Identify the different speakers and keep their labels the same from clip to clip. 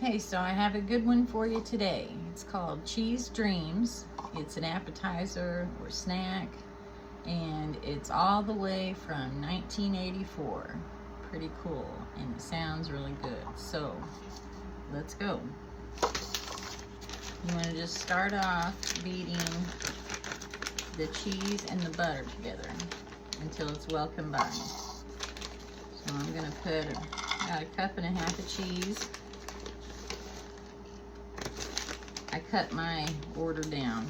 Speaker 1: Okay, so I have a good one for you today. It's called Cheese Dreams. It's an appetizer or snack, and it's all the way from 1984. Pretty cool, and it sounds really good. So, let's go. You want to just start off beating the cheese and the butter together until it's well combined. So I'm going to put about 1.5 cups of cheese. I cut my order down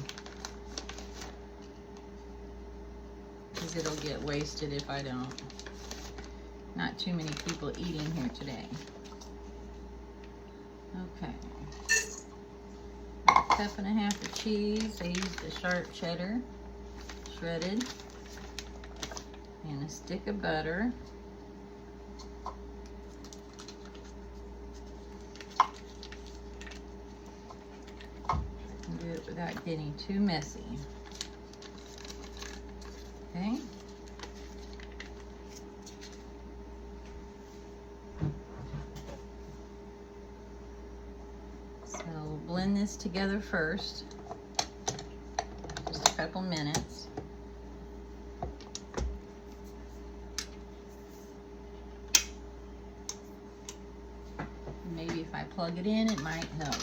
Speaker 1: because it'll get wasted if I don't. Not too many people eating here today. Okay. 1.5 cups of cheese. I used the sharp cheddar, shredded, and a stick of butter. Do it without getting too messy. Okay. So we'll blend this together first, just a couple minutes. Maybe if I plug it in, it might help.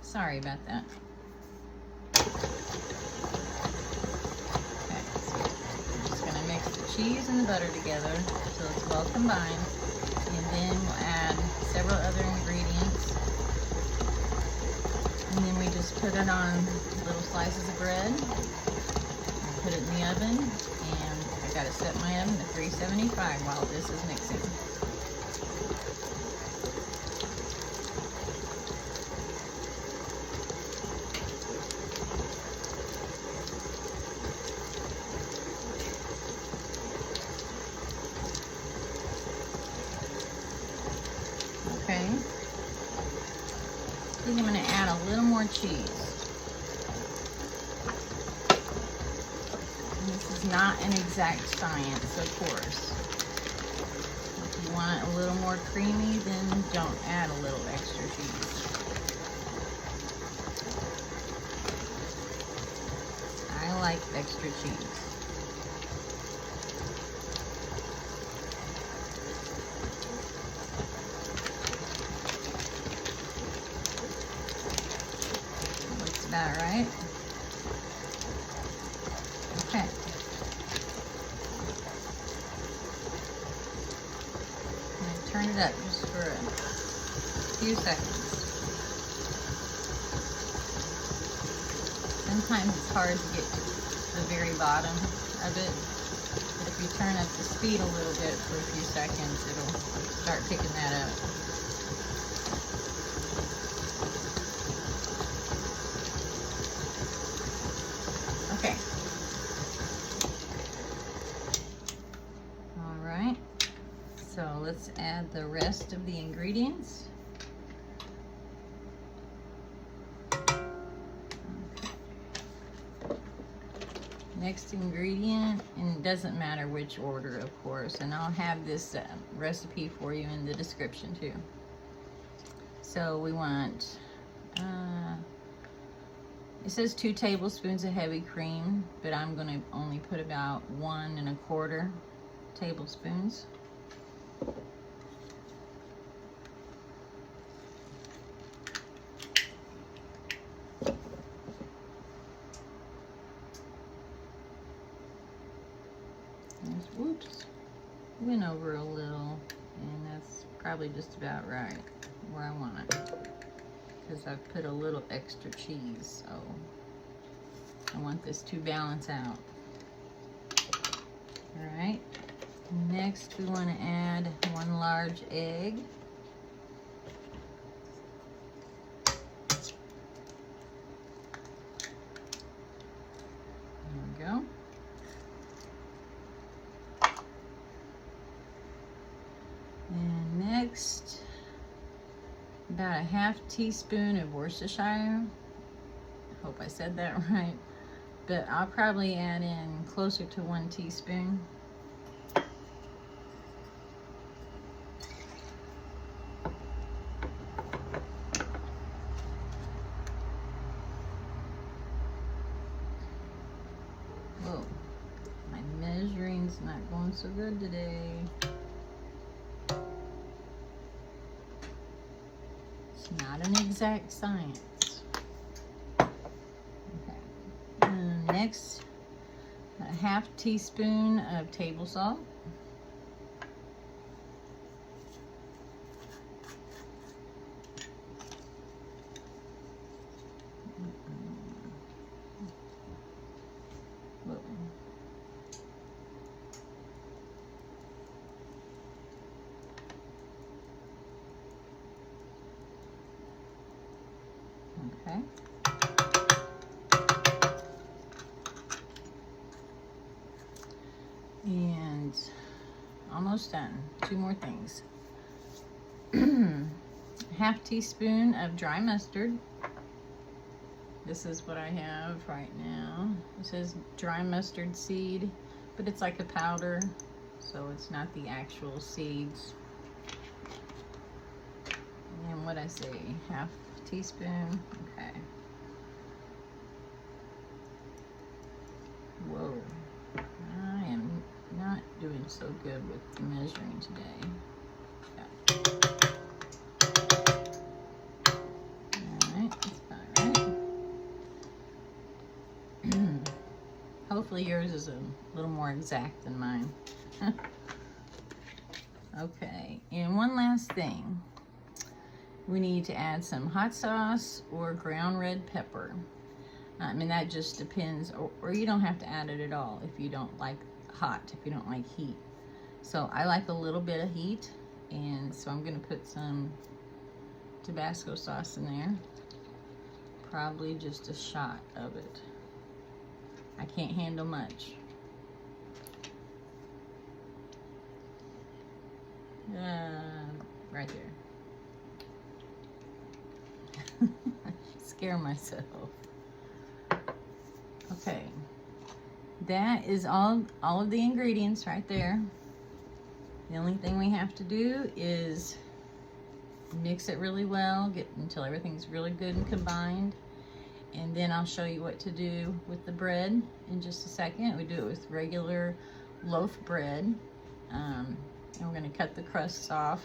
Speaker 1: Sorry about that. Okay, so I'm just going to mix the cheese and the butter together until it's well combined, and then we'll add several other ingredients, and then we just put it on little slices of bread, and put it in the oven, and I got to set my oven to 375 while this is mixing. Okay, I think I'm going to add a little more cheese. And this is not an exact science, of course. If you want it a little more creamy, then don't add a little extra cheese. I like extra cheese. About right. Okay. I'm going to turn it up just for a few seconds. Sometimes it's hard to get to the very bottom of it, but if you turn up the speed a little bit for a few seconds, it'll start picking that up. Okay. All right. So let's add the rest of the ingredients. Okay. Next ingredient, and it doesn't matter which order, of course, and I'll have this recipe for you in the description too. So we want it says 2 tablespoons of heavy cream, but I'm going to only put about 1¼ tablespoons. Whoops, went over a little, and that's probably just about right where I want it, because I've put a little extra cheese, so I want this to balance out. All right, next we want to add 1 large egg. There we go. And next, about a 1/2 teaspoon of Worcestershire Hope I said that right. But I'll probably add in closer to 1 teaspoon. Whoa, my measuring's not going so good today. It's not an exact science. Next, a 1/2 teaspoon of table salt. Okay. And almost done. 2 more things. 1/2 teaspoon of dry mustard. This is what I have right now. It says dry mustard seed, but it's like a powder, so it's not the actual seeds. And what I say, 1/2 teaspoon. Okay. Whoa. I am not doing so good with the measuring today. Yeah. Alright, that's about right. Hopefully yours is a little more exact than mine. Okay, and one last thing. We need to add some hot sauce or ground red pepper. I mean, that just depends, or you don't have to add it at all if you don't like hot, if you don't like heat. So I like a little bit of heat, and so I'm gonna put some Tabasco sauce in there. Probably just a shot of it. I can't handle much. Right there. I scare myself. Okay, that is all of the ingredients right there. The only thing we have to do is mix it really well, get until everything's really good and combined, and then I'll show you what to do with the bread in just a second. We do it with regular loaf bread, and we're going to cut the crusts off.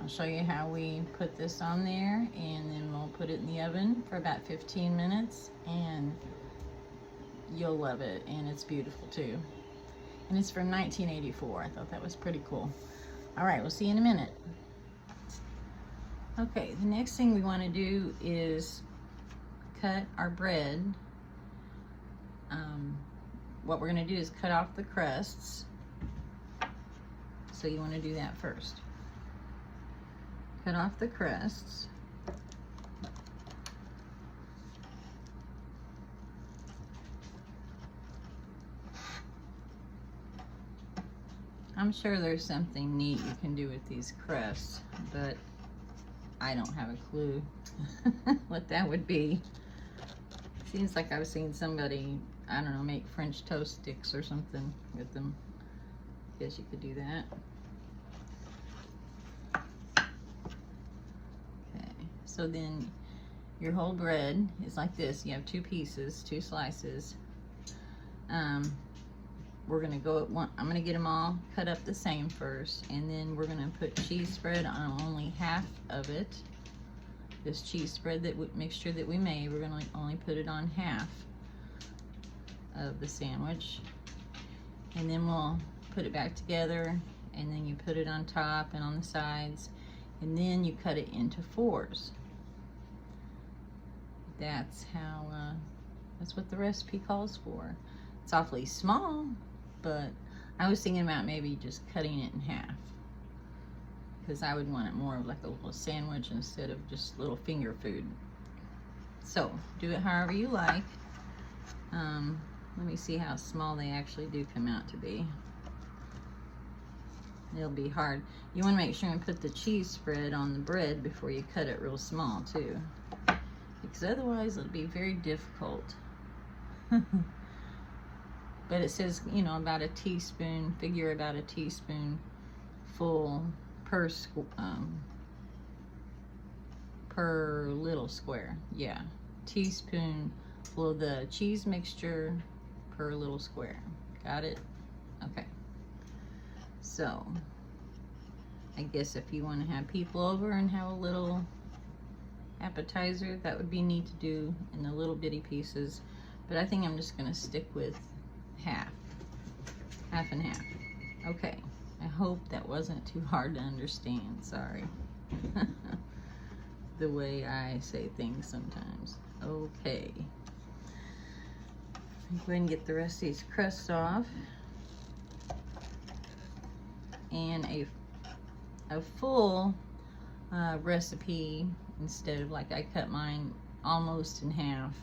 Speaker 1: I'll show you how we put this on there, and then we'll put it in the oven for about 15 minutes, and you'll love it, and it's beautiful too. And it's from 1984. I thought that was pretty cool. All right, we'll see you in a minute. Okay, the next thing we want to do is cut our bread. What we're going to do is cut off the crusts. So you want to do that first. Cut off the crusts. I'm sure there's something neat you can do with these crusts, but I don't have a clue what that would be. Seems like I've seen somebody, I don't know, make French toast sticks or something with them. Guess you could do that. Okay, so then your whole bread is like this. You have 2 pieces, 2 slices. We're gonna go at one. I'm gonna get them all cut up the same first, and then we're gonna put cheese spread on only half of it. This cheese spread mixture that we made, we're gonna only put it on half of the sandwich, and then we'll put it back together, and then you put it on top and on the sides, and then you cut it into 4s. That's how. That's what the recipe calls for. It's awfully small, but I was thinking about maybe just cutting it in half, because I would want it more of like a little sandwich instead of just little finger food. So do it however you like. Let me see how small they actually do come out to be. It'll be hard. You want to make sure and put the cheese spread on the bread before you cut it real small too. because otherwise it'll be very difficult. But it says, you know, about a teaspoon, figure about a teaspoon full per little square. Yeah, teaspoon full of the cheese mixture per little square. Got it? Okay. So I guess if you want to have people over and have a little appetizer, that would be neat to do in the little bitty pieces. But I think I'm just going to stick with half and half. Okay. I hope that wasn't too hard to understand. Sorry. The way I say things sometimes. Okay. Go ahead and get the rest of these crusts off. And a full recipe, instead of like I cut mine almost in half,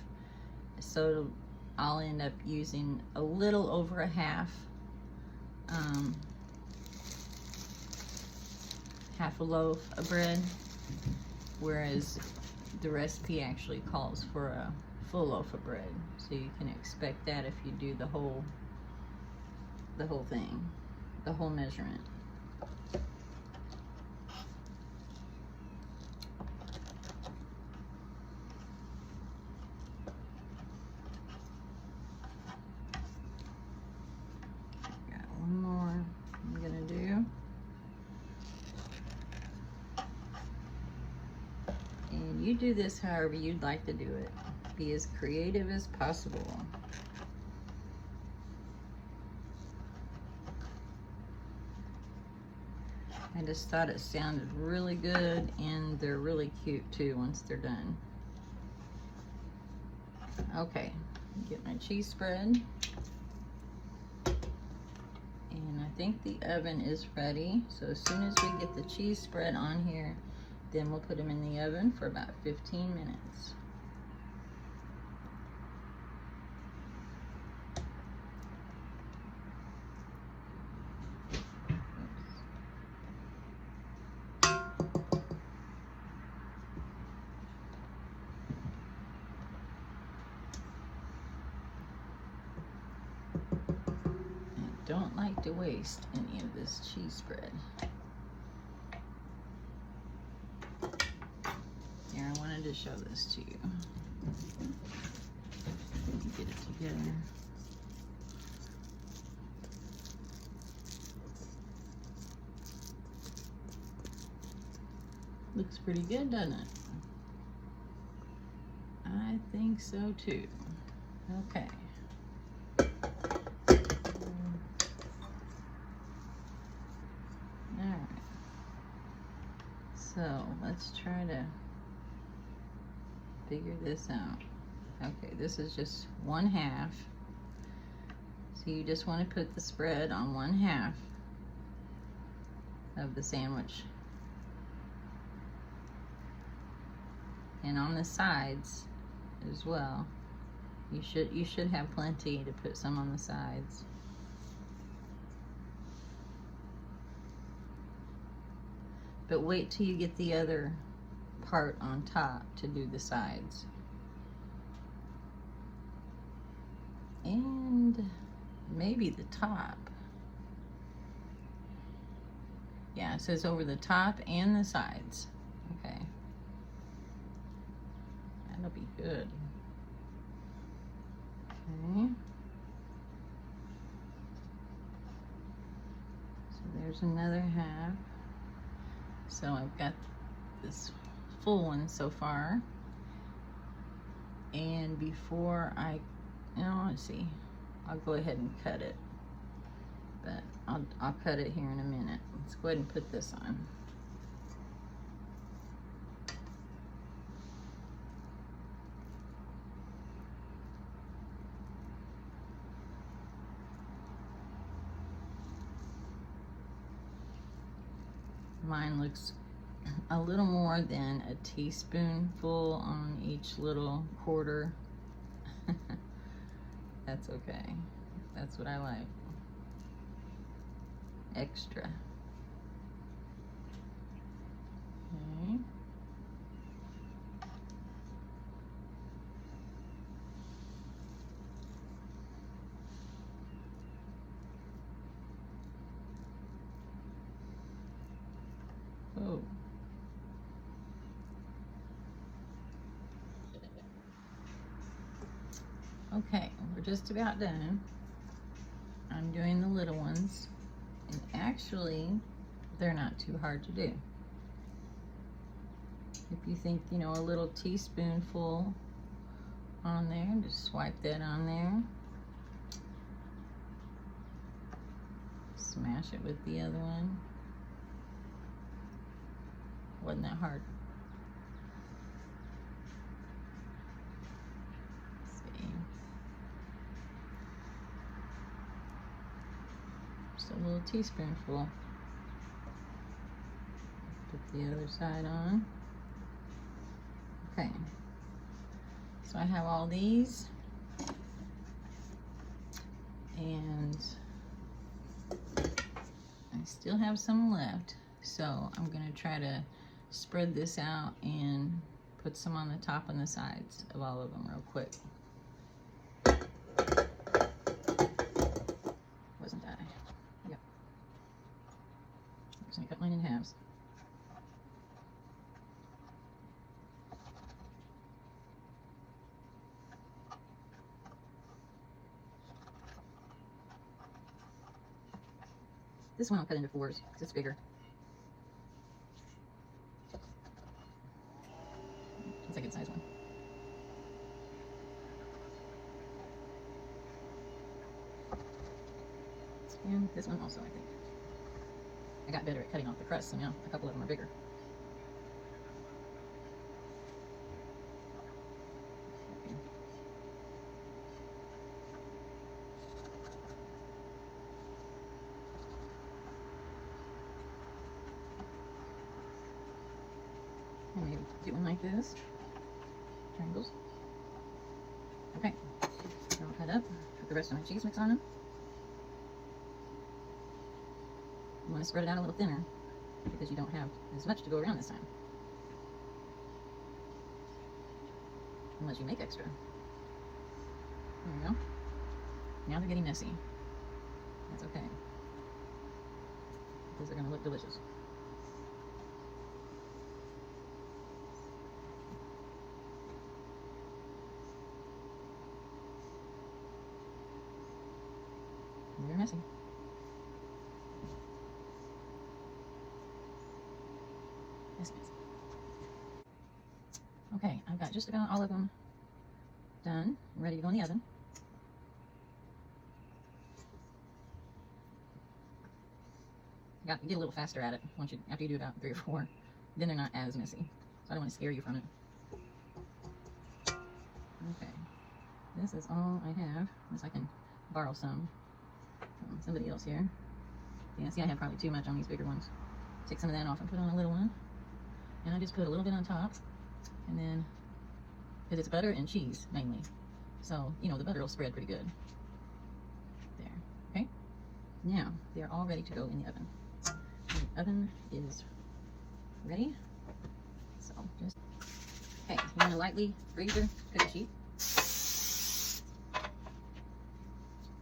Speaker 1: so I'll end up using a little over a half a loaf of bread, whereas the recipe actually calls for a full loaf of bread, so you can expect that if you do the whole thing, the whole measurement. You do this however you'd like to do it. Be as creative as possible. I just thought it sounded really good, and they're really cute too once they're done. Okay, get my cheese spread. And I think the oven is ready. So as soon as we get the cheese spread on here, then we'll put them in the oven for about 15 minutes. I don't like to waste any of this cheese spread. Here, I wanted to show this to you. Get it together. Looks pretty good, doesn't it? I think so too. Okay. Alright. So let's try to figure this out. Okay, this is just 1/2. So you just want to put the spread on 1/2 of the sandwich. And on the sides as well. You should have plenty to put some on the sides. But wait till you get the other part on top to do the sides. And maybe the top. Yeah, it says over the top and the sides. Okay. That'll be good. Okay. So there's another half. So I've got this full one so far. And before let's see, I'll go ahead and cut it. But I'll cut it here in a minute. Let's go ahead and put this on. Mine looks a little more than a teaspoonful on each little quarter. That's okay. That's what I like. Extra. Okay. Oh. Okay, we're just about done. I'm doing the little ones, and actually, they're not too hard to do. If you think, you know, a little teaspoonful on there, just swipe that on there. Smash it with the other one. Wasn't that hard. Let's see. Just a little teaspoonful. Put the other side on. Okay. So I have all these, and I still have some left. So I'm gonna try to spread this out and put some on the top and the sides of all of them real quick. Wasn't that? Yep. I'm just gonna cut mine in halves. This one I'll cut into fours because it's bigger. It's a good size one. And this one also, I think. I got better at cutting off the crust, so now a couple of them are bigger. And maybe do one like this. Triangles. Okay. They're all cut up. Put the rest of my cheese mix on them. You want to spread it out a little thinner because you don't have as much to go around this time. Unless you make extra. There we go. Now they're getting messy. That's okay. Because they're going to look delicious. They're messy. Messy. Okay, I've got just about all of them done. I'm ready to go in the oven. You got to get a little faster at it after you do about 3 or 4. Then they're not as messy. So I don't want to scare you from it. Okay, this is all I have. Unless I can borrow some from somebody else here. Yeah, see, I have probably too much on these bigger ones. Take some of that off and put on a little one. And I just put a little bit on top. And then, because it's butter and cheese mainly. So, you know, the butter will spread pretty good. There, okay? Now, they're all ready to go in the oven. The oven is ready. So, just, okay, you want to lightly grease your cookie sheet.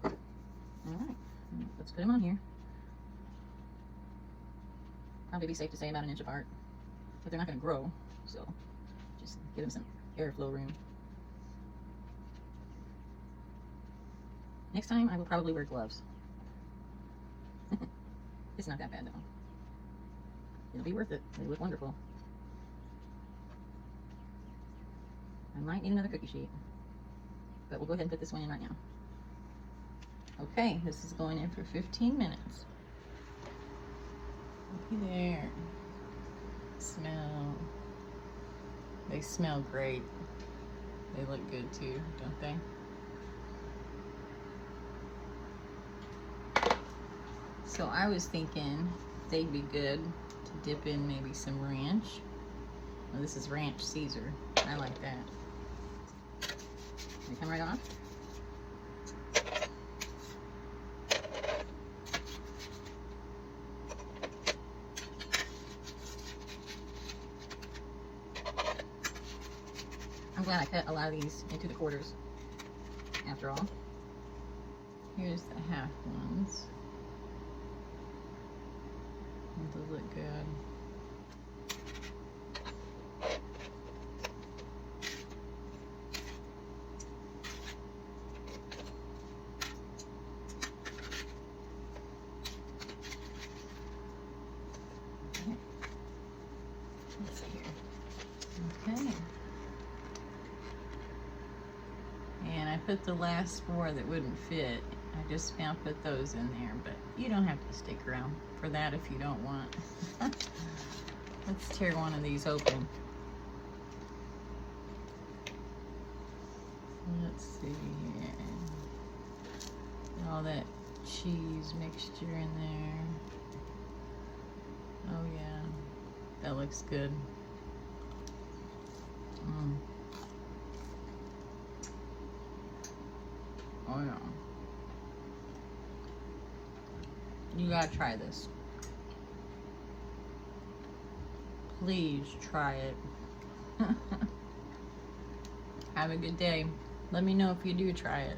Speaker 1: Alright, let's put them on here. Probably be safe to say about 1 inch apart. But they're not going to grow, so just give them some airflow room. Next time, I will probably wear gloves. It's not that bad, though. It'll be worth it. They look wonderful. I might need another cookie sheet, but we'll go ahead and put this one in right now. Okay, this is going in for 15 minutes. Looky there. Smell. They smell great. They look good too, don't they? So I was thinking they'd be good to dip in maybe some ranch. Well, this is ranch Caesar. I like that. They come right off. I'm glad I cut a lot of these into the quarters after all. Here's the half ones. Those look good. put the last 4 that wouldn't fit. I just now put those in there, but you don't have to stick around for that if you don't want. Let's tear one of these open. Let's see here. All that cheese mixture in there. Oh yeah, that looks good. Oh yeah. You gotta try this. Please try it. Have a good day. Let me know if you do try it.